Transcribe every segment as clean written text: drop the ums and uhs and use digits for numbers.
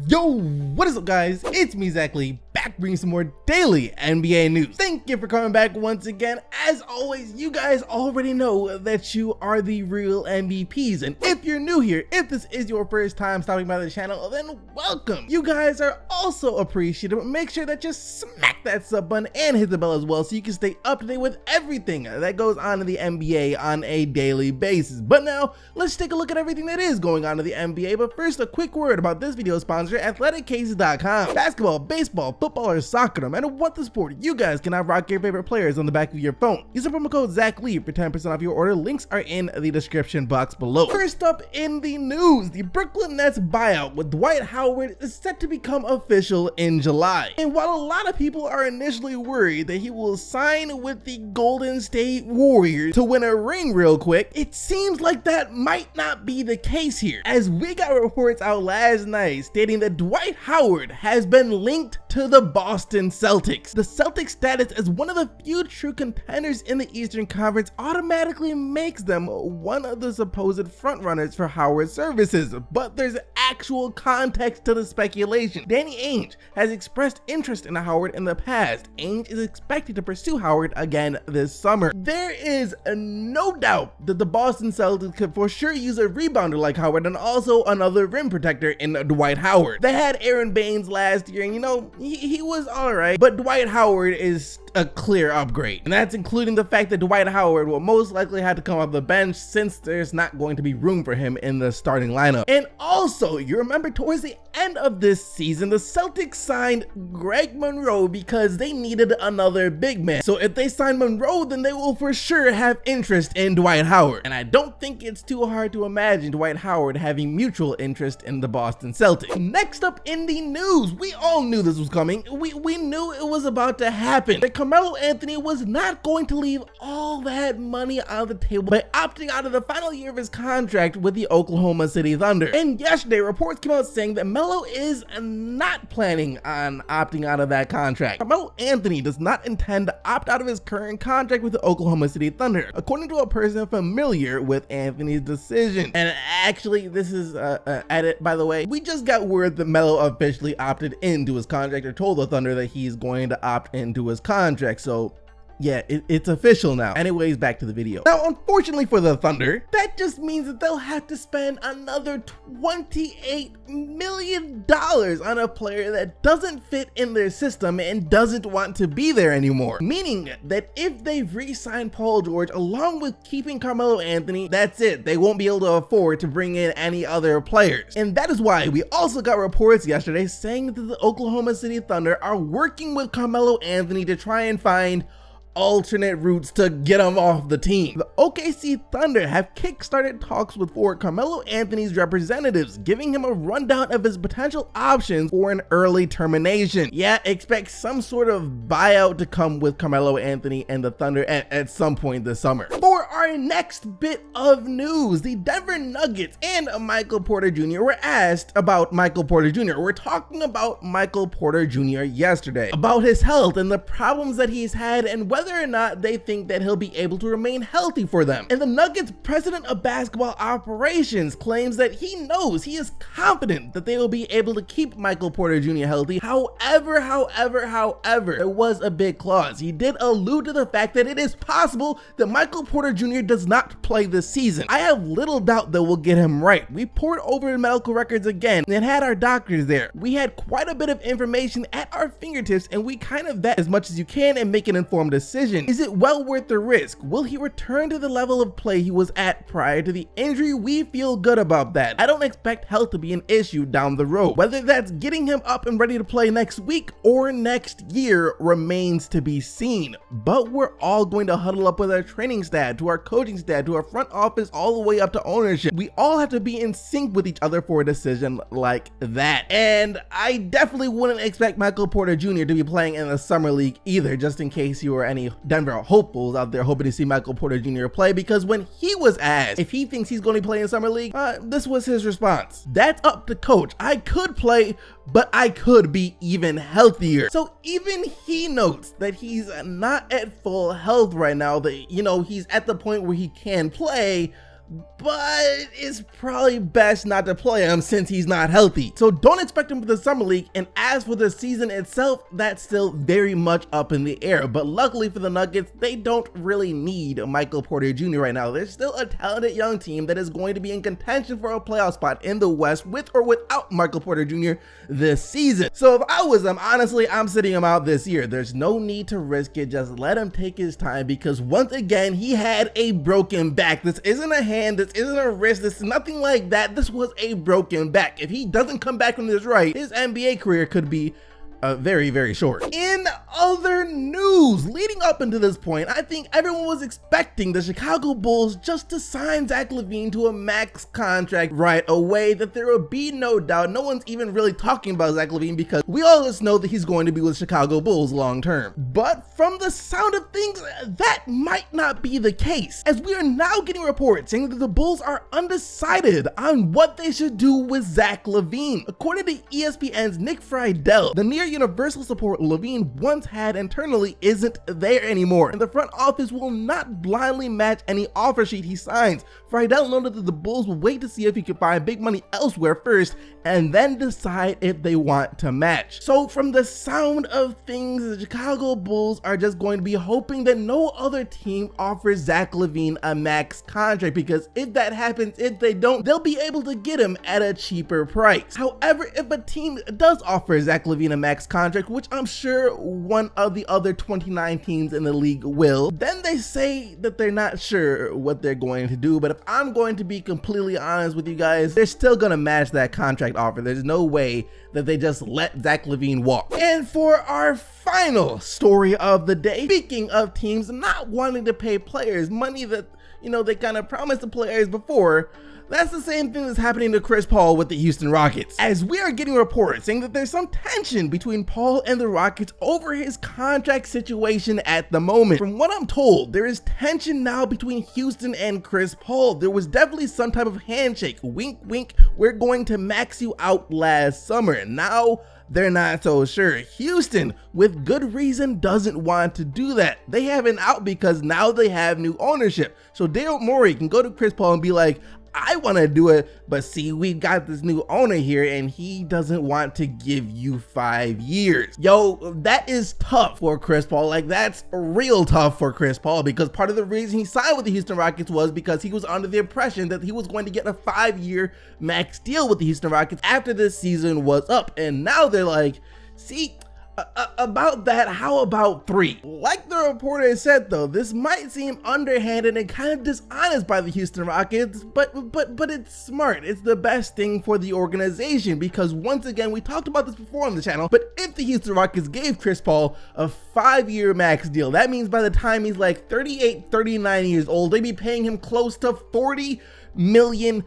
Yo, what is up guys? It's me, Zach Lee, back bringing some more daily NBA news. Thank you for coming back once again. As always, you guys already know that you are the real MVPs. And if you're new here, if this is your first time stopping by the channel, then welcome. You guys are also appreciated, but make sure that you smack that sub button and hit the bell as well so you can stay up to date with everything that goes on in the NBA on a daily basis. But now, let's take a look at everything that is going on in the NBA. But first, a quick word about this video sponsor, athleticcases.com. Basketball, baseball, football, or soccer, no matter what the sport, you guys can now rock your favorite players on the back of your phone. Use the promo code ZACHLEE for 10% off your order. Links are in the description box below. First up in the news, the Brooklyn Nets buyout with Dwight Howard is set to become official in July. And while a lot of people are initially worried that he will sign with the Golden State Warriors to win a ring real quick, it seems like that might not be the case here, as we got reports out last night stating that Dwight Howard has been linked to the Boston Celtics. The Celtics' status as one of the few true contenders in the Eastern Conference automatically makes them one of the supposed frontrunners for Howard's services, but there's actual context to the speculation. Danny Ainge has expressed interest in Howard in the past. Ainge is expected to pursue Howard again this summer. There is no doubt that the Boston Celtics could for sure use a rebounder like Howard and also another rim protector in Dwight Howard. They had Aaron Baines last year, and you know, he was alright, but Dwight Howard is a clear upgrade, and that's including the fact that Dwight Howard will most likely have to come off the bench since there's not going to be room for him in the starting lineup. And also, you remember towards the end of this season, the Celtics signed Greg Monroe because they needed another big man. So if they sign Monroe, then they will for sure have interest in Dwight Howard. And I don't think it's too hard to imagine Dwight Howard having mutual interest in the Boston Celtics. Next up in the news, we all knew this was coming. We knew it was about to happen. That Carmelo Anthony was not going to leave all that money on the table by opting out of the final year of his contract with the Oklahoma City Thunder. And yesterday, reports came out saying that Melo is not planning on opting out of that contract. Carmelo Anthony does not intend to opt out of his current contract with the Oklahoma City Thunder, according to a person familiar with Anthony's decision. And actually, this is edit, by the way. We just got word that Melo officially opted into his contract, or told the Thunder that he's going to opt into his contract. So yeah, it's official now. Anyways, back to the video. Now, unfortunately for the Thunder, that just means that they'll have to spend another $28 million on a player that doesn't fit in their system and doesn't want to be there anymore. Meaning that if they re-sign Paul George along with keeping Carmelo Anthony, that's it. They won't be able to afford to bring in any other players. And that is why we also got reports yesterday saying that the Oklahoma City Thunder are working with Carmelo Anthony to try and find alternate routes to get him off the team. The OKC Thunder have kickstarted talks with Carmelo Anthony's representatives, giving him a rundown of his potential options for an early termination. Yeah, expect some sort of buyout to come with Carmelo Anthony and the Thunder at some point this summer. For our next bit of news, the Denver Nuggets and Michael Porter Jr. were asked about Michael Porter Jr. We're talking about Michael Porter Jr. yesterday, about his health and the problems that he's had and whether or not they think that he'll be able to remain healthy for them. And the Nuggets president of basketball operations claims that he is confident that they will be able to keep Michael Porter Jr. healthy. However, there was a big clause. He did allude to the fact that it is possible that Michael Porter Jr. does not play this season. I have little doubt that we'll get him right. We poured over medical records again and had our doctors there. We had quite a bit of information at our fingertips, and we kind of vet as much as you can and make an informed decision. Is it well worth the risk? Will he return to the level of play he was at prior to the injury? We feel good about that. I don't expect health to be an issue down the road. Whether that's getting him up and ready to play next week or next year remains to be seen. But we're all going to huddle up with our training staff, to our coaching staff, to our front office, all the way up to ownership. We all have to be in sync with each other for a decision like that. And I definitely wouldn't expect Michael Porter Jr. to be playing in the summer league either, just in case you were any Denver hopefuls out there hoping to see Michael Porter Jr. play, because when he was asked if he thinks he's going to play in summer league, this was his response: "That's up to coach. I could play, but I could be even healthier." So even he notes that he's not at full health right now, that, you know, he's at the point where he can play, but it's probably best not to play him since he's not healthy. So don't expect him for the Summer League, and as for the season itself, that's still very much up in the air. But luckily for the Nuggets, they don't really need Michael Porter Jr. right now. They're still a talented young team that is going to be in contention for a playoff spot in the West with or without Michael Porter Jr. this season. So if I was them, honestly, I'm sitting him out this year. There's no need to risk it. Just let him take his time, because once again, he had a broken back. This isn't a hand, this isn't a wrist, this is nothing like that. This was a broken back. If he doesn't come back from this right, his NBA career could be very, very short. In other news, leading up into this point, I think everyone was expecting the Chicago Bulls just to sign Zach LaVine to a max contract right away, that there would be no doubt. No one's even really talking about Zach LaVine because we all just know that he's going to be with Chicago Bulls long term. But from the sound of things, that might not be the case, as we are now getting reports saying that the Bulls are undecided on what they should do with Zach LaVine. According to ESPN's Nick Friedel, the near universal support LaVine once had internally isn't there anymore, and the front office will not blindly match any offer sheet he signs. Friedel noted that the Bulls will wait to see if he can find big money elsewhere first and then decide if they want to match. So from the sound of things, the Chicago Bulls are just going to be hoping that no other team offers Zach LaVine a max contract, because if that happens, if they don't, they'll be able to get him at a cheaper price. However, if a team does offer Zach LaVine a max contract, which I'm sure one of the other 29 teams in the league will, then they say that they're not sure what they're going to do. But if I'm going to be completely honest with you guys, they're still gonna match that contract offer. There's no way that they just let Zach LaVine walk. And for our final story of the day, speaking of teams not wanting to pay players money that, you know, they kind of promised the players before, that's the same thing that's happening to Chris Paul with the Houston Rockets, as we are getting reports saying that there's some tension between Paul and the Rockets over his contract situation at the moment. From what I'm told, there is tension now between Houston and Chris Paul. There was definitely some type of handshake, wink wink, we're going to max you out last summer, and now they're not so sure. Houston, with good reason, doesn't want to do that. They have an out because now they have new ownership. So Daryl Morey can go to Chris Paul and be like, I want to do it, but see, we've got this new owner here and he doesn't want to give you 5 years. Yo, that is tough for Chris Paul. Like, that's real tough for Chris Paul, because part of the reason he signed with the Houston Rockets was because he was under the impression that he was going to get a 5-year max deal with the Houston Rockets after this season was up. And now they're like, see, about that, how about 3? Like the reporter said though, this might seem underhanded and kind of dishonest by the Houston Rockets, but it's smart. It's the best thing for the organization, because once again, we talked about this before on the channel, but if the Houston Rockets gave Chris Paul a 5-year max deal, that means by the time he's like 38, 39 years old, they'd be paying him close to $40 million.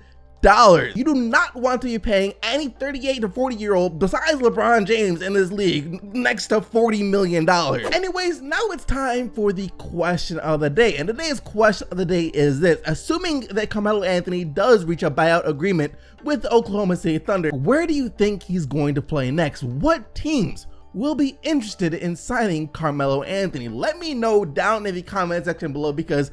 You do not want to be paying any 38 to 40-year-old besides LeBron James in this league next to $40 million. Anyways, now it's time for the question of the day. And today's question of the day is this: assuming that Carmelo Anthony does reach a buyout agreement with the Oklahoma City Thunder, where do you think he's going to play next? What teams will be interested in signing Carmelo Anthony? Let me know down in the comment section below, because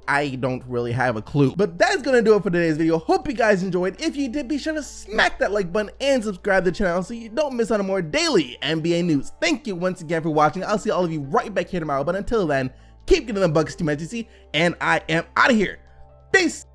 I don't really have a clue. But that's gonna do it for today's video. Hope you guys enjoyed. If you did, be sure to smack that like button and subscribe to the channel so you don't miss out on more daily NBA news. Thank you once again for watching. I'll see all of you right back here tomorrow, but until then, keep getting them buckets to Majesty, and I am out of here. Peace.